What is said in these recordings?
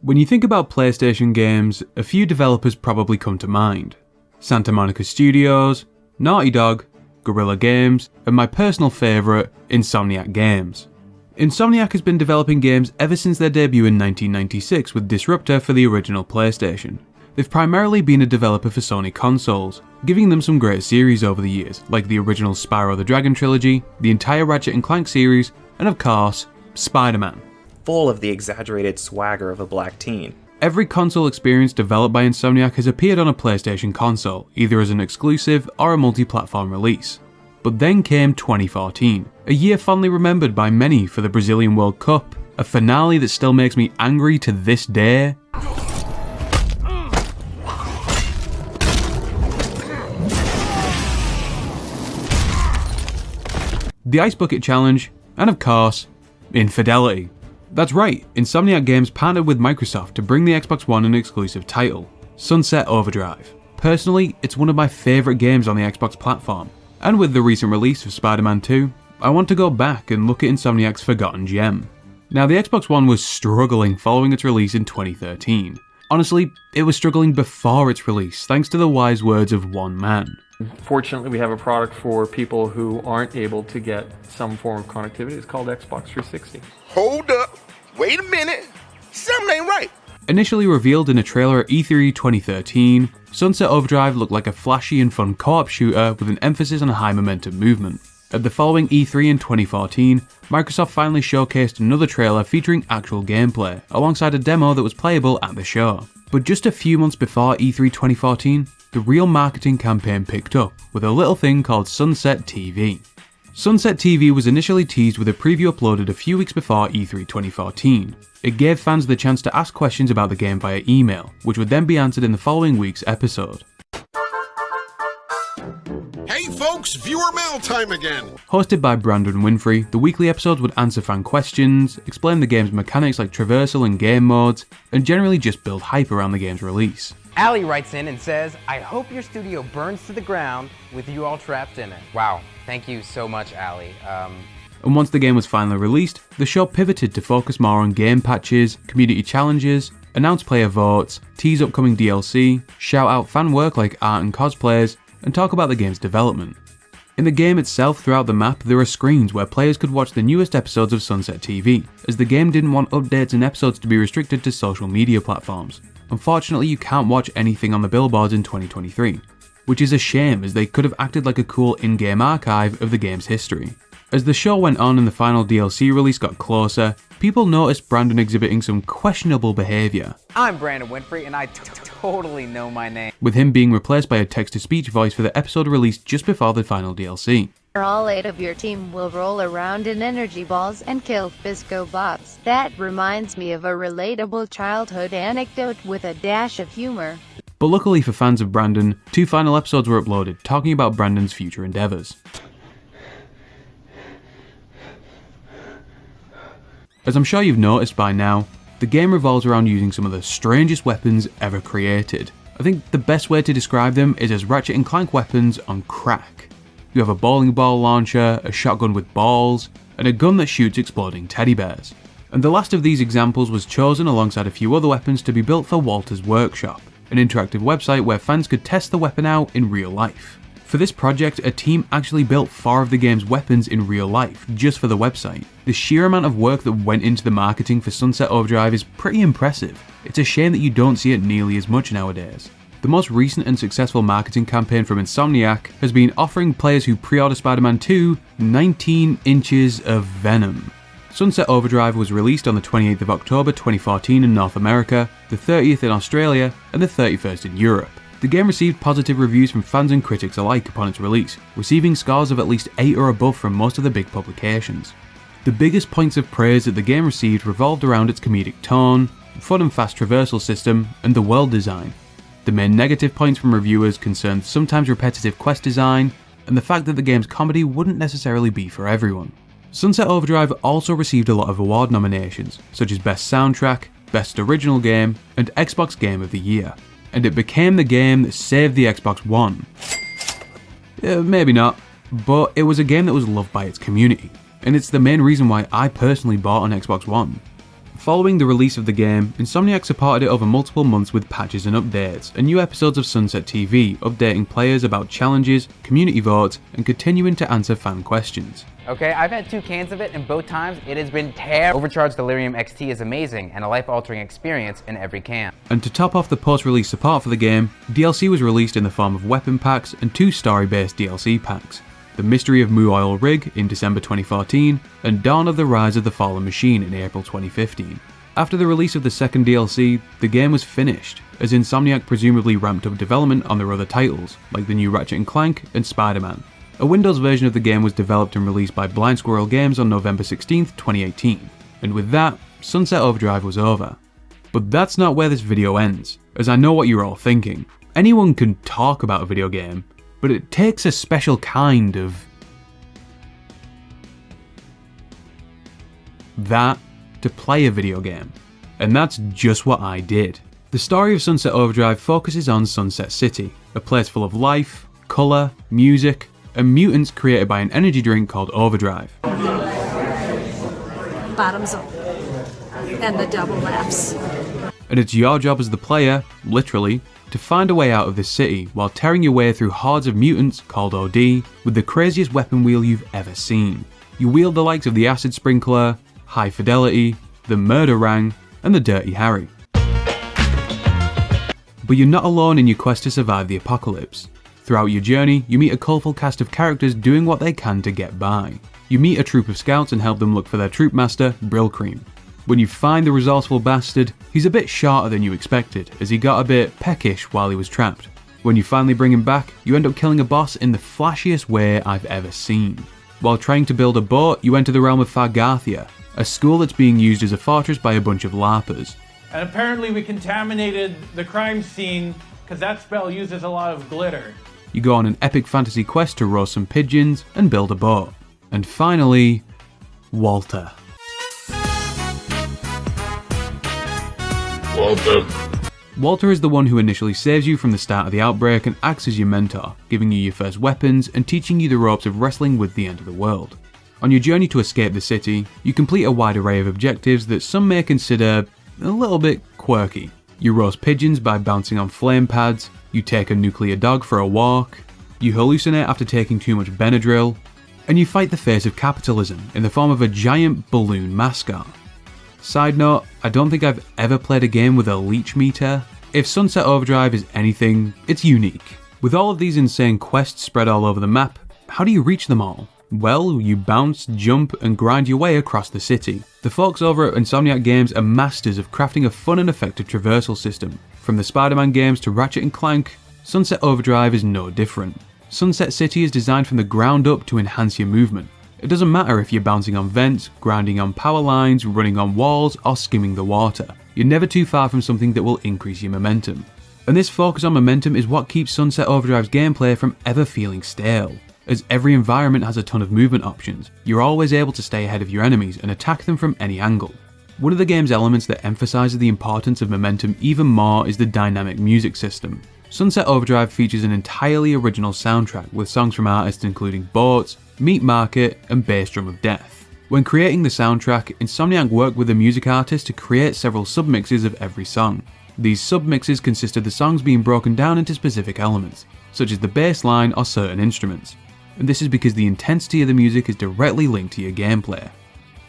When you think about PlayStation games, a few developers probably come to mind. Santa Monica Studios, Naughty Dog, Guerrilla Games, and my personal favourite, Insomniac Games. Insomniac has been developing games ever since their debut in 1996 with Disruptor for the original PlayStation. They've primarily been a developer for Sony consoles, giving them some great series over the years, like the original Spyro the Dragon trilogy, the entire Ratchet & Clank series, and of course, Spider-Man. Full of the exaggerated swagger of a black teen. Every console experience developed by Insomniac has appeared on a PlayStation console, either as an exclusive or a multi-platform release. But then came 2014, a year fondly remembered by many for the Brazilian World Cup, a finale that still makes me angry to this day. The Ice Bucket Challenge, and of course, infidelity. That's right, Insomniac Games partnered with Microsoft to bring the Xbox One an exclusive title, Sunset Overdrive. Personally, it's one of my favourite games on the Xbox platform, and with the recent release of Spider-Man 2, I want to go back and look at Insomniac's forgotten gem. Now, the Xbox One was struggling following its release in 2013. Honestly, it was struggling before its release, thanks to the wise words of one man. Fortunately, we have a product for people who aren't able to get some form of connectivity. It's called Xbox 360. Hold up, wait a minute, something ain't right. Initially revealed in a trailer at E3 2013, Sunset Overdrive looked like a flashy and fun co-op shooter with an emphasis on high momentum movement. At the following E3 in 2014, Microsoft finally showcased another trailer featuring actual gameplay, alongside a demo that was playable at the show. But just a few months before E3 2014, the real marketing campaign picked up with a little thing called Sunset TV. Sunset TV was initially teased with a preview uploaded a few weeks before E3 2014. It gave fans the chance to ask questions about the game via email, which would then be answered in the following week's episode. Hey folks, viewer mail time again. Hosted by Brandon Winfrey, the weekly episodes would answer fan questions, explain the game's mechanics like traversal and game modes, and generally just build hype around the game's release. Allie writes in and says, I hope your studio burns to the ground with you all trapped in it. Wow, thank you so much, Allie. And once the game was finally released, the show pivoted to focus more on game patches, community challenges, announce player votes, tease upcoming DLC, shout out fan work like art and cosplayers, and talk about the game's development. In the game itself, throughout the map, there are screens where players could watch the newest episodes of Sunset TV, as the game didn't want updates and episodes to be restricted to social media platforms. Unfortunately, you can't watch anything on the billboards in 2023, which is a shame as they could have acted like a cool in-game archive of the game's history. As the show went on and the final DLC release got closer, people noticed Brandon exhibiting some questionable behaviour. I'm Brandon Winfrey and I totally know my name. With him being replaced by a text-to-speech voice for the episode released just before the final DLC. All 8 of your team will roll around in energy balls and kill Fisco Bots. That reminds me of a relatable childhood anecdote with a dash of humor. But luckily for fans of Brandon, 2 final episodes were uploaded talking about Brandon's future endeavours. As I'm sure you've noticed by now, the game revolves around using some of the strangest weapons ever created. I think the best way to describe them is as Ratchet & Clank weapons on crack. You have a bowling ball launcher, a shotgun with balls, and a gun that shoots exploding teddy bears. And the last of these examples was chosen alongside a few other weapons to be built for Walter's Workshop, an interactive website where fans could test the weapon out in real life. For this project, a team actually built 4 of the game's weapons in real life, just for the website. The sheer amount of work that went into the marketing for Sunset Overdrive is pretty impressive. It's a shame that you don't see it nearly as much nowadays. The most recent and successful marketing campaign from Insomniac has been offering players who pre-order Spider-Man 2 19 inches of venom. Sunset Overdrive was released on the 28th of October 2014 in North America, the 30th in Australia, and the 31st in Europe. The game received positive reviews from fans and critics alike upon its release, receiving scores of at least 8 or above from most of the big publications. The biggest points of praise that the game received revolved around its comedic tone, fun and fast traversal system, and the world design. The main negative points from reviewers concerned sometimes repetitive quest design, and the fact that the game's comedy wouldn't necessarily be for everyone. Sunset Overdrive also received a lot of award nominations, such as Best Soundtrack, Best Original Game, and Xbox Game of the Year. And it became the game that saved the Xbox One. Maybe not, but it was a game that was loved by its community, and it's the main reason why I personally bought an Xbox One. Following the release of the game, Insomniac supported it over multiple months with patches and updates, and new episodes of Sunset TV updating players about challenges, community votes, and continuing to answer fan questions. Okay, I've had 2 cans of it, and both times it has been terrible. Overcharged Delirium XT is amazing, and a life-altering experience in every can. And to top off the post-release support for the game, DLC was released in the form of weapon packs and 2 story-based DLC packs. The Mystery of Moo Oil Rig in December 2014, and Dawn of the Rise of the Fallen Machine in April 2015. After the release of the second DLC, the game was finished, as Insomniac presumably ramped up development on their other titles, like the new Ratchet & Clank and Spider-Man. A Windows version of the game was developed and released by Blind Squirrel Games on November 16, 2018, and with that, Sunset Overdrive was over. But that's not where this video ends, as I know what you're all thinking. Anyone can talk about a video game, but it takes a special kind of that to play a video game. And that's just what I did. The story of Sunset Overdrive focuses on Sunset City, a place full of life, colour, music, and mutants created by an energy drink called Overdrive. Bottoms up. And the double laughs. And it's your job as the player, literally, to find a way out of this city while tearing your way through hordes of mutants called OD with the craziest weapon wheel you've ever seen. You wield the likes of the Acid Sprinkler, High Fidelity, the Murder Rang, and the Dirty Harry. But you're not alone in your quest to survive the apocalypse. Throughout your journey, you meet a colourful cast of characters doing what they can to get by. You meet a troop of scouts and help them look for their troop master, Brillcream. When you find the resourceful bastard, he's a bit shorter than you expected, as he got a bit peckish while he was trapped. When you finally bring him back, you end up killing a boss in the flashiest way I've ever seen. While trying to build a boat, you enter the realm of Fargathia, a school that's being used as a fortress by a bunch of LARPers. And apparently we contaminated the crime scene because that spell uses a lot of glitter. You go on an epic fantasy quest to roast some pigeons and build a boat. And finally, Walter. Walter is the one who initially saves you from the start of the outbreak and acts as your mentor, giving you your first weapons and teaching you the ropes of wrestling with the end of the world. On your journey to escape the city, you complete a wide array of objectives that some may consider a little bit quirky. You roast pigeons by bouncing on flame pads, you take a nuclear dog for a walk, you hallucinate after taking too much Benadryl, and you fight the face of capitalism in the form of a giant balloon mascot. Side note, I don't think I've ever played a game with a leech meter. If Sunset Overdrive is anything, it's unique. With all of these insane quests spread all over the map, how do you reach them all? Well, you bounce, jump, and grind your way across the city. The folks over at Insomniac Games are masters of crafting a fun and effective traversal system. From the Spider-Man games to Ratchet & Clank, Sunset Overdrive is no different. Sunset City is designed from the ground up to enhance your movement. It doesn't matter if you're bouncing on vents, grinding on power lines, running on walls, or skimming the water. You're never too far from something that will increase your momentum. And this focus on momentum is what keeps Sunset Overdrive's gameplay from ever feeling stale. As every environment has a ton of movement options, you're always able to stay ahead of your enemies and attack them from any angle. One of the game's elements that emphasises the importance of momentum even more is the dynamic music system. Sunset Overdrive features an entirely original soundtrack with songs from artists including Boats, Meat Market, and Bass Drum of Death. When creating the soundtrack, Insomniac worked with a music artist to create several submixes of every song. These submixes consist of the songs being broken down into specific elements, such as the bass line or certain instruments. And this is because the intensity of the music is directly linked to your gameplay.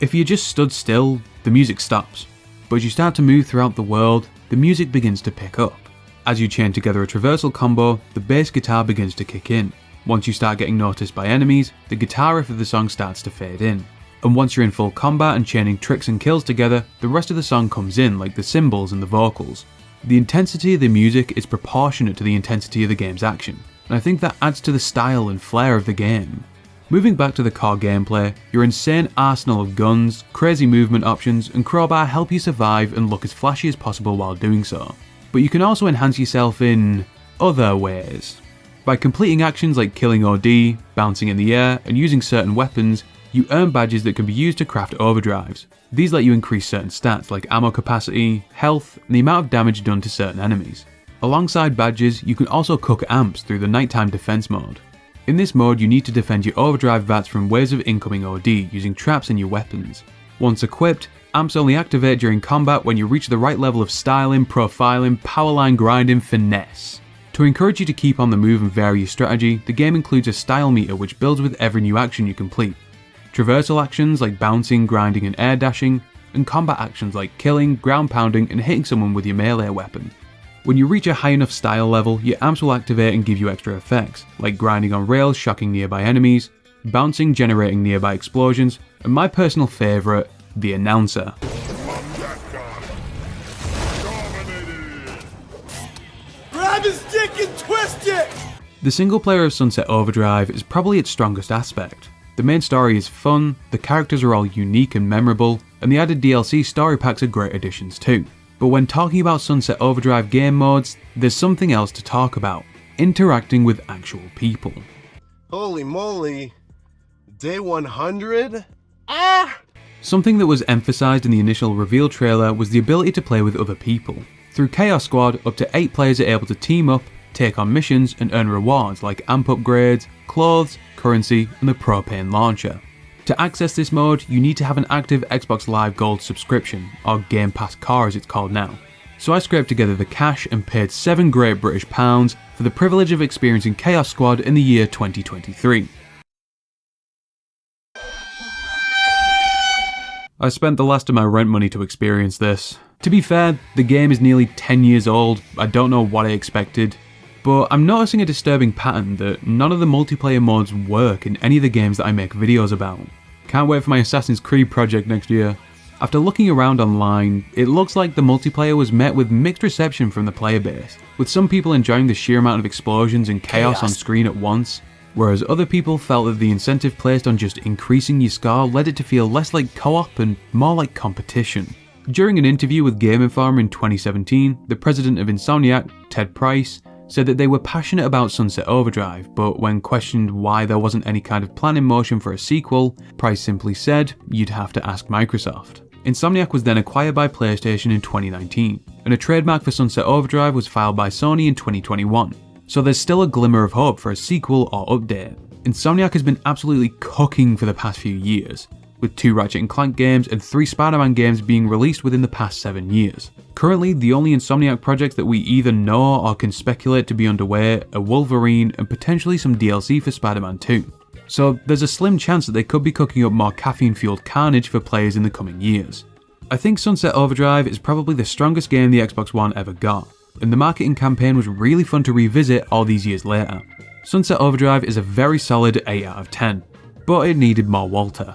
If you just stood still, the music stops, but as you start to move throughout the world, the music begins to pick up. As you chain together a traversal combo, the bass guitar begins to kick in. Once you start getting noticed by enemies, the guitar riff of the song starts to fade in. And once you're in full combat and chaining tricks and kills together, the rest of the song comes in, like the cymbals and the vocals. The intensity of the music is proportionate to the intensity of the game's action, and I think that adds to the style and flair of the game. Moving back to the core gameplay, your insane arsenal of guns, crazy movement options, and crowbar help you survive and look as flashy as possible while doing so. But you can also enhance yourself in other ways. By completing actions like killing OD, bouncing in the air, and using certain weapons, you earn badges that can be used to craft overdrives. These let you increase certain stats like ammo capacity, health, and the amount of damage done to certain enemies. Alongside badges, you can also cook amps through the nighttime defense mode. In this mode, you need to defend your overdrive vats from waves of incoming OD using traps and your weapons. Once equipped, amps only activate during combat when you reach the right level of styling, profiling, powerline grinding, finesse. To encourage you to keep on the move and vary your strategy, the game includes a style meter which builds with every new action you complete. Traversal actions like bouncing, grinding and air dashing, and combat actions like killing, ground pounding and hitting someone with your melee weapon. When you reach a high enough style level, your amps will activate and give you extra effects, like grinding on rails shocking nearby enemies, bouncing generating nearby explosions, and my personal favourite, the announcer. Grab his dick and twist it! The single player of Sunset Overdrive is probably its strongest aspect. The main story is fun, the characters are all unique and memorable, and the added DLC story packs are great additions too. But when talking about Sunset Overdrive game modes, there's something else to talk about: interacting with actual people. Holy moly. Day 100? Something that was emphasised in the initial reveal trailer was the ability to play with other people. Through Chaos Squad, up to 8 players are able to team up, take on missions and earn rewards like amp upgrades, clothes, currency and the propane launcher. To access this mode, you need to have an active Xbox Live Gold subscription, or Game Pass Car as it's called now. So I scraped together the cash and paid £7 great British pounds for the privilege of experiencing Chaos Squad in the year 2023. I spent the last of my rent money to experience this. To be fair, the game is nearly 10 years old, I don't know what I expected, but I'm noticing a disturbing pattern that none of the multiplayer modes work in any of the games that I make videos about. Can't wait for my Assassin's Creed project next year. After looking around online, it looks like the multiplayer was met with mixed reception from the player base, with some people enjoying the sheer amount of explosions and chaos on screen at once, whereas other people felt that the incentive placed on just increasing your score led it to feel less like co-op and more like competition. During an interview with Game Informer in 2017, the president of Insomniac, Ted Price, said that they were passionate about Sunset Overdrive, but when questioned why there wasn't any kind of plan in motion for a sequel, Price simply said, "You'd have to ask Microsoft." Insomniac was then acquired by PlayStation in 2019, and a trademark for Sunset Overdrive was filed by Sony in 2021, so there's still a glimmer of hope for a sequel or update. Insomniac has been absolutely cooking for the past few years, with 2 Ratchet & Clank games and 3 Spider-Man games being released within the past 7 years. Currently, the only Insomniac projects that we either know or can speculate to be underway are Wolverine and potentially some DLC for Spider-Man 2. So there's a slim chance that they could be cooking up more caffeine-fueled carnage for players in the coming years. I think Sunset Overdrive is probably the strongest game the Xbox One ever got, and the marketing campaign was really fun to revisit all these years later. Sunset Overdrive is a very solid 8 out of 10, but it needed more Walter.